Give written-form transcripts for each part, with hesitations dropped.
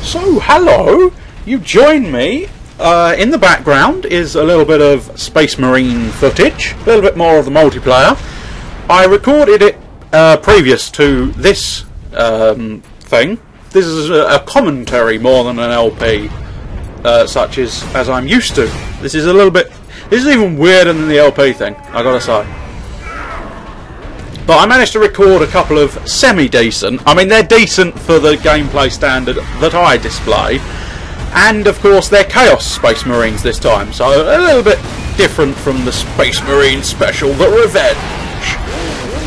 So, hello! You join me. In the background is a little bit of Space Marine footage, a little bit more of the multiplayer. I recorded it previous to this thing. This is a commentary more than an LP, such as I'm used to. This is even weirder than the LP thing, I gotta say. But I managed to record a couple of semi-decent, I mean they're decent for the gameplay standard that I display, and of course they're Chaos Space Marines this time, so a little bit different from the Space Marine special, The Revenge.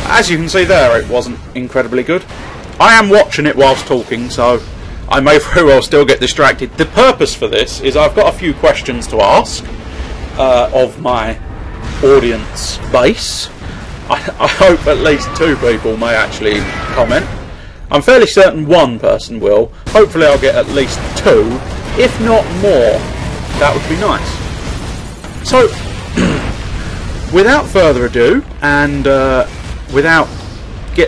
As you can see there, it wasn't incredibly good. I am watching it whilst talking, so I may very well still get distracted. The purpose for this is I've got a few questions to ask of my audience base. I hope at least 2 people may actually comment. I'm fairly certain 1 person will. Hopefully I'll get at least 2, if not more. That would be nice. So, without further ado, and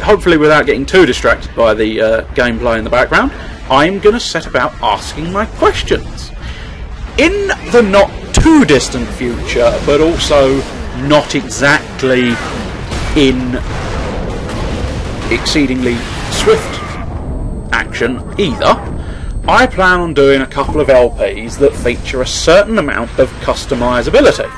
hopefully without getting too distracted by the gameplay in the background, I'm going to set about asking my questions. In the not too distant future, but also not exactly in exceedingly swift action either, I plan on doing a couple of LPs that feature a certain amount of customizability.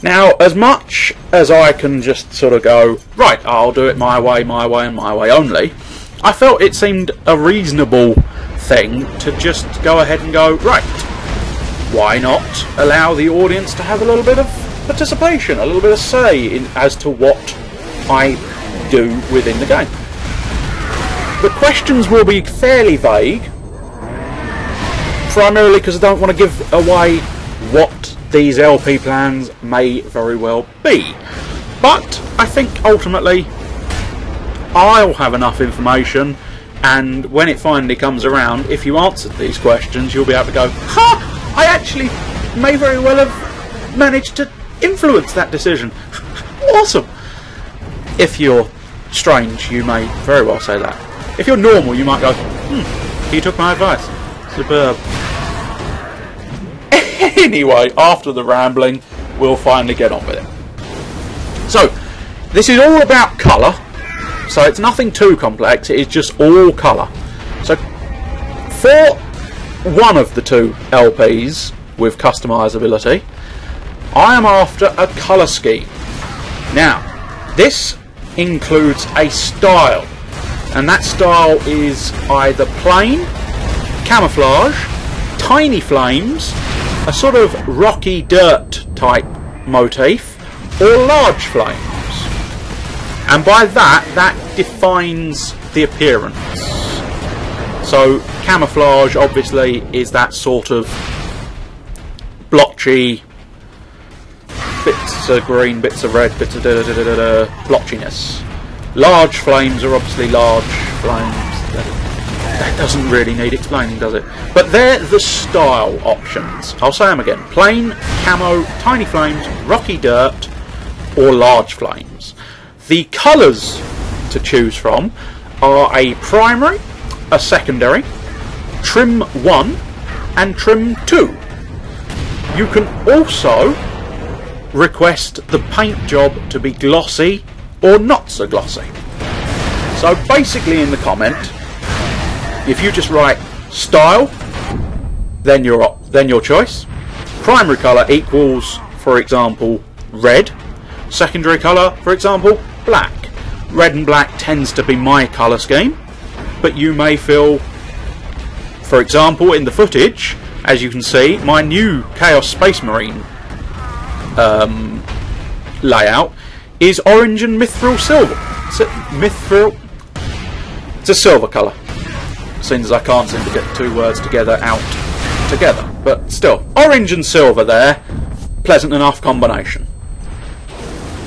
Now, as much as I can just sort of go, right, I'll do it my way, and my way only, I felt it seemed a reasonable thing to just go ahead and go, right, why not allow the audience to have a little bit of participation, a little bit of say as to what I do within the game. The questions will be fairly vague, primarily because I don't want to give away what these LP plans may very well be. But I think ultimately I'll have enough information, and when it finally comes around, if you answered these questions, you'll be able to go, ha! I actually may very well have managed to influence that decision. Awesome! If you're strange, you may very well say that. If you're normal, you might go, he took my advice. Superb. Anyway, after the rambling, we'll finally get on with it. So, this is all about colour, so it's nothing too complex, it is just all colour. So, for one of the 2 LPs with customizability, I am after a colour scheme. Now, this includes a style, and that style is either plain, camouflage, tiny flames, a sort of rocky dirt type motif, or large flames. And by that defines the appearance. So camouflage obviously is that sort of blotchy, bits of green, bits of red, bits of blotchiness. Large flames are obviously large flames. That doesn't really need explaining, does it? But they're the style options. I'll say them again. Plain, camo, tiny flames, rocky dirt, or large flames. The colours to choose from are a primary, a secondary, trim 1, and trim 2. You can also request the paint job to be glossy or not so glossy. So basically in the comment, if you just write style, then your choice. Primary colour equals, for example, red. Secondary colour, for example, black. Red and black tends to be my colour scheme, but you may feel, for example, in the footage, as you can see, my new Chaos Space Marine layout is orange and mithril silver. It's a silver colour. Seems I can't seem to get the 2 words together, but still, orange and silver there, pleasant enough combination.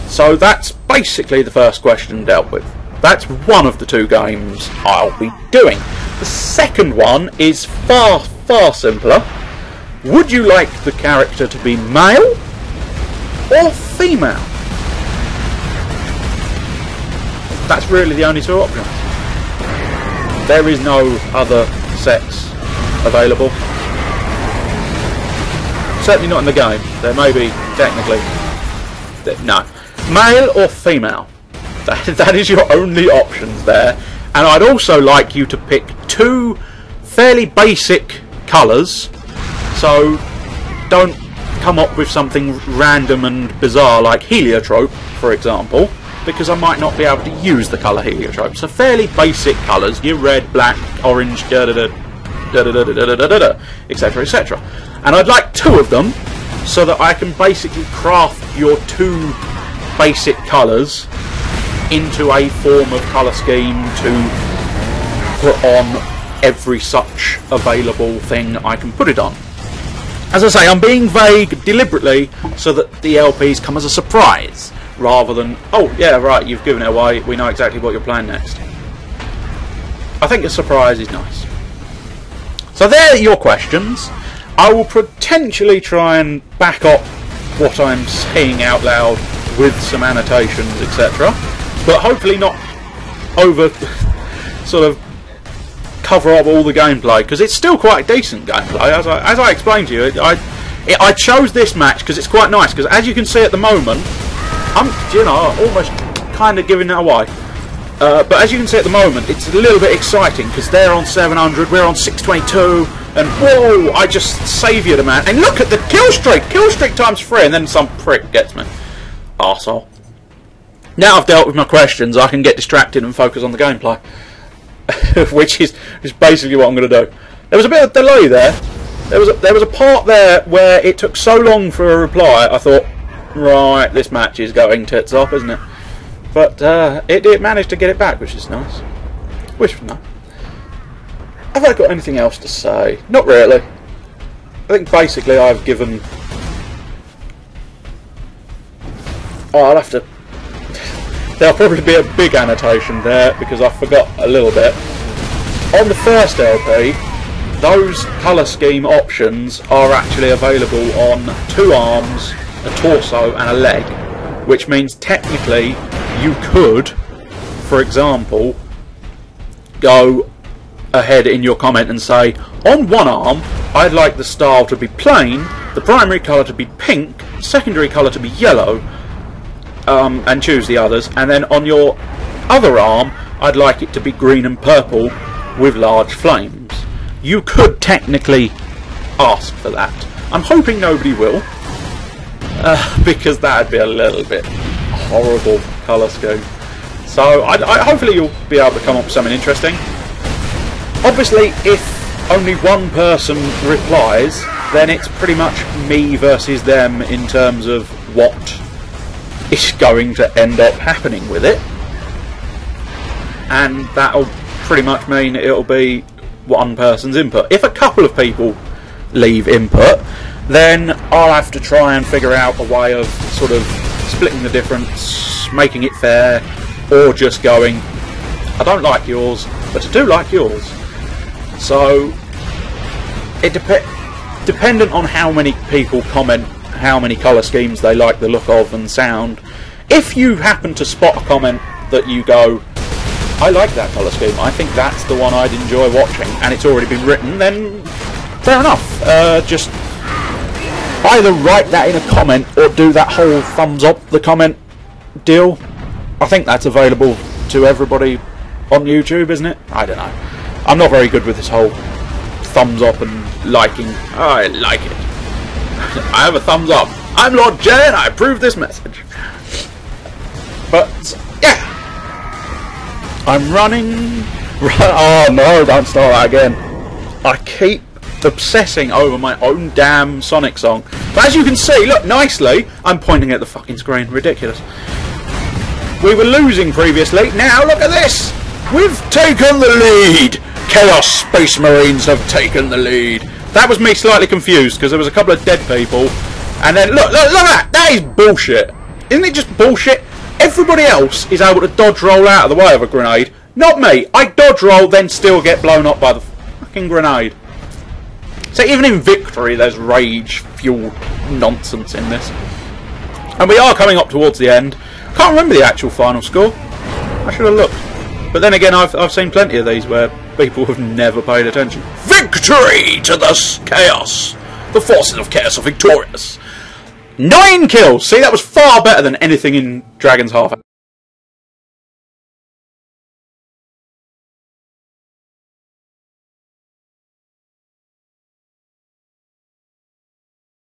So that's basically the first question dealt with. That's one of the 2 games I'll be doing. The second one is far simpler. Would you like the character to be male or female? That's really the only 2 options. There is no other sex available. Certainly not in the game. There may be, technically. No. Male or female. That is your only options there. And I'd also like you to pick 2 fairly basic colours. So don't come up with something random and bizarre like heliotrope, for example, because I might not be able to use the colour heliotrope. So fairly basic colours, your red, black, orange, etc, etc. And I'd like 2 of them so that I can basically craft your 2 basic colours into a form of colour scheme to put on every such available thing I can put it on. As I say, I'm being vague deliberately so that the LPs come as a surprise, rather than, oh yeah, right, you've given it away, we know exactly what you're playing next. I think a surprise is nice. So there are your questions. I will potentially try and back up what I'm saying out loud with some annotations, etc. But hopefully not over sort of cover up all the gameplay, because it's still quite decent gameplay. As I explained to you, I chose this match because it's quite nice, because as you can see at the moment, I'm, you know, almost kind of giving it away. But as you can see at the moment, it's a little bit exciting, because they're on 700, we're on 622, and whoa, I just saviored a man. And look at the kill streak times 3, and then some prick gets me. Arsehole. Now I've dealt with my questions, I can get distracted and focus on the gameplay. Which is basically what I'm going to do. There was a bit of delay there. There was a part there where it took so long for a reply. I thought, right, this match is going tits up, isn't it? But it managed to get it back, which is nice. Which was nice. Have I got anything else to say? Not really. I think basically I've given. Oh, I'll have to. There'll probably be a big annotation there because I forgot a little bit. On the first LP, those colour scheme options are actually available on 2 arms, a torso and a leg, which means technically you could, for example, go ahead in your comment and say, on 1 arm I'd like the style to be plain, the primary colour to be pink, secondary colour to be yellow, and choose the others, and then on your other arm I'd like it to be green and purple with large flames. You could technically ask for that. I'm hoping nobody will, because that'd be a little bit horrible colour scheme. So hopefully you'll be able to come up with something interesting. Obviously if only 1 person replies, then it's pretty much me versus them in terms of what is going to end up happening with it, and that'll pretty much mean it'll be 1 person's input. If a couple of people leave input, then I'll have to try and figure out a way of sort of splitting the difference, making it fair, or just going, I don't like yours, but I do like yours. So it dependent on how many people comment how many colour schemes they like the look of and sound. If you happen to spot a comment that you go, I like that colour scheme, I think that's the one I'd enjoy watching, and it's already been written, then fair enough. Just either write that in a comment or do that whole thumbs up the comment deal. I think that's available to everybody on YouTube, isn't it? I don't know. I'm not very good with this whole thumbs up and liking. I like it. I have a thumbs up. I'm Lord J and I approve this message. But yeah, I'm running. Oh no, don't start that again. I keep obsessing over my own damn Sonic song. But as you can see, look nicely, I'm pointing at the fucking screen. Ridiculous. We were losing previously. Now look at this. We've taken the lead. Chaos Space Marines have taken the lead. That was me slightly confused because there was a couple of dead people, and then look at that. That is bullshit. Isn't it just bullshit? Everybody else is able to dodge roll out of the way of a grenade. Not me. I dodge roll, then still get blown up by the fucking grenade. So even in victory, there's rage-fueled nonsense in this. And we are coming up towards the end. Can't remember the actual final score. I should have looked. But then again, I've seen plenty of these where People have never paid attention. Victory to the chaos! The forces of chaos are victorious. 9 kills! See, that was far better than anything in Dragon's Half.